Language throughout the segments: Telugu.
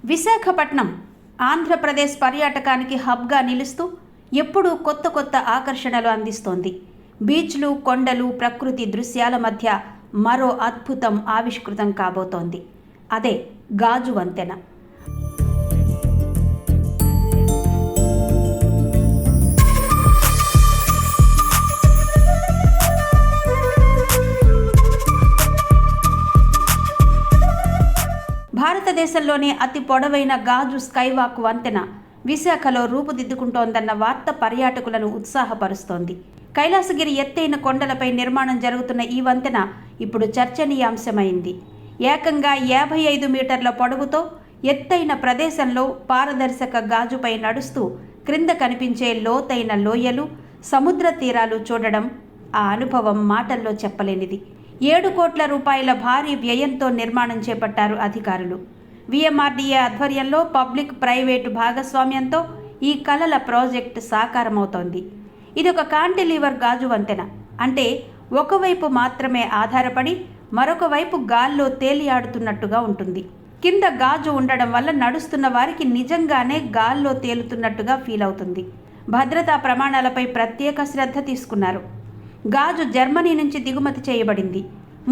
విశాఖపట్నం ఆంధ్రప్రదేశ్ పర్యాటకానికి హబ్గా నిలుస్తూ ఎప్పుడూ కొత్త కొత్త ఆకర్షణలు అందిస్తోంది. బీచ్లు, కొండలు, ప్రకృతి దృశ్యాల మధ్య మరో అద్భుతం ఆవిష్కృతం కాబోతోంది. అదే గాజు వంతెన. భారతదేశంలోనే అతి పొడవైన గాజు స్కైవాక్ వంతెన విశాఖలో రూపుదిద్దుకుంటోందన్న వార్త పర్యాటకులను ఉత్సాహపరుస్తోంది. కైలాసగిరి ఎత్తైన కొండలపై నిర్మాణం జరుగుతున్న ఈ వంతెన ఇప్పుడు చర్చనీయాంశమైంది. ఏకంగా 55 మీటర్ల పొడవుతో ఎత్తైన ప్రదేశంలో పారదర్శక గాజుపై నడుస్తూ క్రింద కనిపించే లోతైన లోయలు, సముద్ర తీరాలు చూడడం ఆ అనుభవం మాటల్లో చెప్పలేనిది. 7 కోట్ల రూపాయల భారీ వ్యయంతో నిర్మాణం చేపట్టారు అధికారులు. విఎంఆర్డీఏ ఆధ్వర్యంలో పబ్లిక్ ప్రైవేటు భాగస్వామ్యంతో ఈ కలల ప్రాజెక్టు సాకారమవుతోంది. ఇదొక కాంటిలీవర్ గాజు వంతెన. అంటే ఒకవైపు మాత్రమే ఆధారపడి మరొక వైపు గాల్లో తేలియాడుతున్నట్టుగా ఉంటుంది. కింద గాజు ఉండడం వల్ల నడుస్తున్న వారికి నిజంగానే గాల్లో తేలుతున్నట్టుగా ఫీల్ అవుతుంది. భద్రతా ప్రమాణాలపై ప్రత్యేక శ్రద్ధ తీసుకున్నారు. గాజు జర్మనీ నుంచి దిగుమతి చేయబడింది.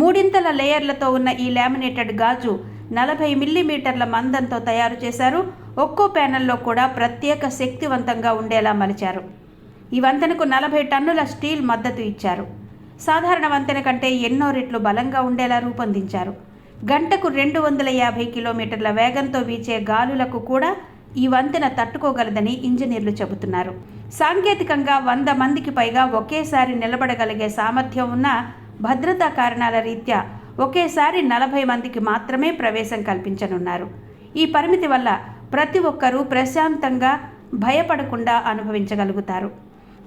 3 లేయర్లతో ఉన్న ఈ లామినేటెడ్ గాజు 40 మిల్లీమీటర్ల మందంతో తయారు చేశారు. ఒక్కో ప్యానెల్లో కూడా ప్రత్యేక శక్తివంతంగా ఉండేలా మలిచారు. ఈ వంతెనకు 40 టన్నుల స్టీల్ మద్దతు ఇచ్చారు. సాధారణ వంతెన కంటే ఎన్నో రెట్లు బలంగా ఉండేలా రూపొందించారు. గంటకు 250 కిలోమీటర్ల వేగంతో వీచే గాలులకు కూడా ఈ వంతెన తట్టుకోగలదని ఇంజనీర్లు చెబుతున్నారు. సాంకేతికంగా 100 మందికి పైగా ఒకేసారి నిలబడగలిగే సామర్థ్యం ఉన్న భద్రతా కారణాల రీత్యా ఒకేసారి 40 మందికి మాత్రమే ప్రవేశం కల్పించనున్నారు. ఈ పరిమితి వల్ల ప్రతి ఒక్కరూ ప్రశాంతంగా భయపడకుండా అనుభవించగలుగుతారు.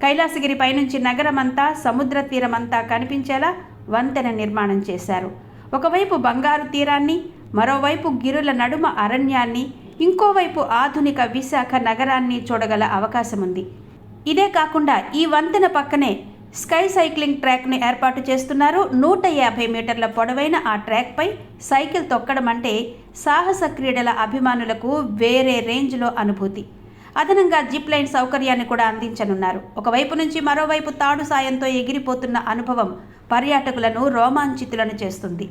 కైలాసగిరి పైనుంచి నగరమంతా, సముద్ర తీరమంతా కనిపించేలా వంతెన నిర్మాణం చేశారు. ఒకవైపు బంగారు తీరాన్ని, మరోవైపు గిరుల నడుమ అరణ్యాన్ని, ఇంకోవైపు ఆధునిక విశాఖ నగరాన్ని చూడగల అవకాశం ఉంది. ఇదే కాకుండా ఈ వంతెన పక్కనే స్కై సైక్లింగ్ ట్రాక్ను ఏర్పాటు చేస్తున్నారు. 150 మీటర్ల పొడవైన ఆ ట్రాక్పై సైకిల్ తొక్కడం అంటే సాహస క్రీడల అభిమానులకు వేరే రేంజ్లో అనుభూతి. అదనంగా జిప్ లైన్ సౌకర్యాన్ని కూడా అందించనున్నారు. ఒకవైపు నుంచి మరోవైపు తాడు సాయంతో ఎగిరిపోతున్న అనుభవం పర్యాటకులను రోమాంచితులను చేస్తుంది.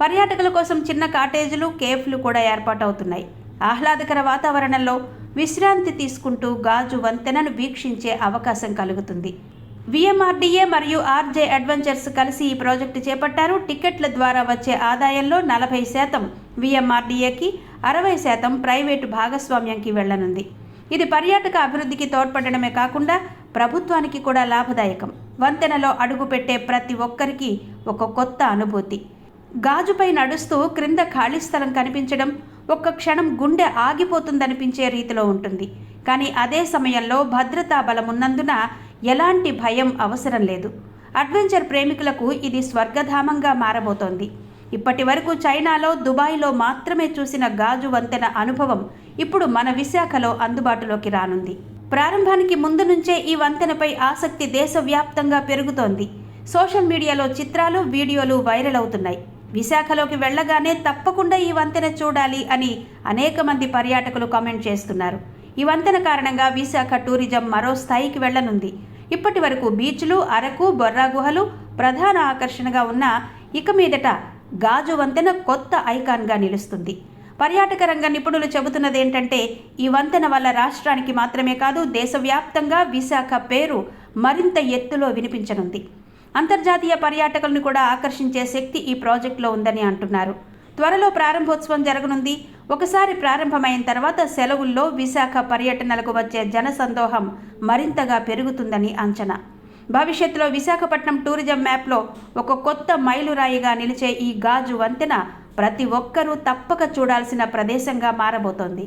పర్యాటకుల కోసం చిన్న కాటేజీలు, కేఫ్లు కూడా ఏర్పాటవుతున్నాయి. ఆహ్లాదకర వాతావరణంలో విశ్రాంతి తీసుకుంటూ గాజు వంతెనను వీక్షించే అవకాశం కలుగుతుంది. విఎంఆర్డీఏ మరియు ఆర్జే అడ్వెంచర్స్ కలిసి ఈ ప్రాజెక్టు చేపట్టారు. టికెట్ల ద్వారా వచ్చే ఆదాయంలో 40% విఎంఆర్డీఏకి, 60% ప్రైవేటు భాగస్వామ్యంకి వెళ్లనుంది. ఇది పర్యాటక అభివృద్ధికి తోడ్పడమే కాకుండా ప్రభుత్వానికి కూడా లాభదాయకం. వంతెనలో అడుగుపెట్టే ప్రతి ఒక్కరికి ఒక కొత్త అనుభూతి. గాజుపై నడుస్తూ క్రింద ఖాళీ స్థలం కనిపించడం ఒక్క క్షణం గుండె ఆగిపోతుందనిపించే రీతిలో ఉంటుంది. కానీ అదే సమయంలో భద్రతా బలం ఉన్నందున ఎలాంటి భయం అవసరం లేదు. అడ్వెంచర్ ప్రేమికులకు ఇది స్వర్గధామంగా మారబోతోంది. ఇప్పటి వరకు చైనాలో, దుబాయ్లో మాత్రమే చూసిన గాజు వంతెన అనుభవం ఇప్పుడు మన విశాఖలో అందుబాటులోకి రానుంది. ప్రారంభానికి ముందు నుంచే ఈ వంతెనపై ఆసక్తి దేశవ్యాప్తంగా పెరుగుతోంది. సోషల్ మీడియాలో చిత్రాలు, వీడియోలు వైరల్ అవుతున్నాయి. విశాఖలోకి వెళ్ళగానే తప్పకుండా ఈ వంతెన చూడాలి అని అనేక మంది పర్యాటకులు కామెంట్ చేస్తున్నారు. ఈ వంతెన కారణంగా విశాఖ టూరిజం మరో స్థాయికి వెళ్లనుంది. ఇప్పటి వరకు బీచ్లు, అరకు, బొర్రా గుహలు ప్రధాన ఆకర్షణగా ఉన్న ఇక మీదట గాజు వంతెన కొత్త ఐకాన్గా నిలుస్తుంది. పర్యాటక రంగ నిపుణులు చెబుతున్నదేంటంటే ఈ వంతెన వల్ల రాష్ట్రానికి మాత్రమే కాదు దేశవ్యాప్తంగా విశాఖ పేరు మరింత ఎత్తులో వినిపించనుంది. అంతర్జాతీయ పర్యాటకులను కూడా ఆకర్షించే శక్తి ఈ ప్రాజెక్టులో ఉందని అంటున్నారు. త్వరలో ప్రారంభోత్సవం జరగనుంది. ఒకసారి ప్రారంభమైన తర్వాత సెలవుల్లో విశాఖ పర్యటనలకు వచ్చే జనసందోహం మరింతగా పెరుగుతుందని అంచనా. భవిష్యత్తులో విశాఖపట్నం టూరిజం మ్యాప్లో ఒక కొత్త మైలురాయిగా నిలిచే ఈ గాజు వంతెన ప్రతి ఒక్కరూ తప్పక చూడాల్సిన ప్రదేశంగా మారబోతోంది.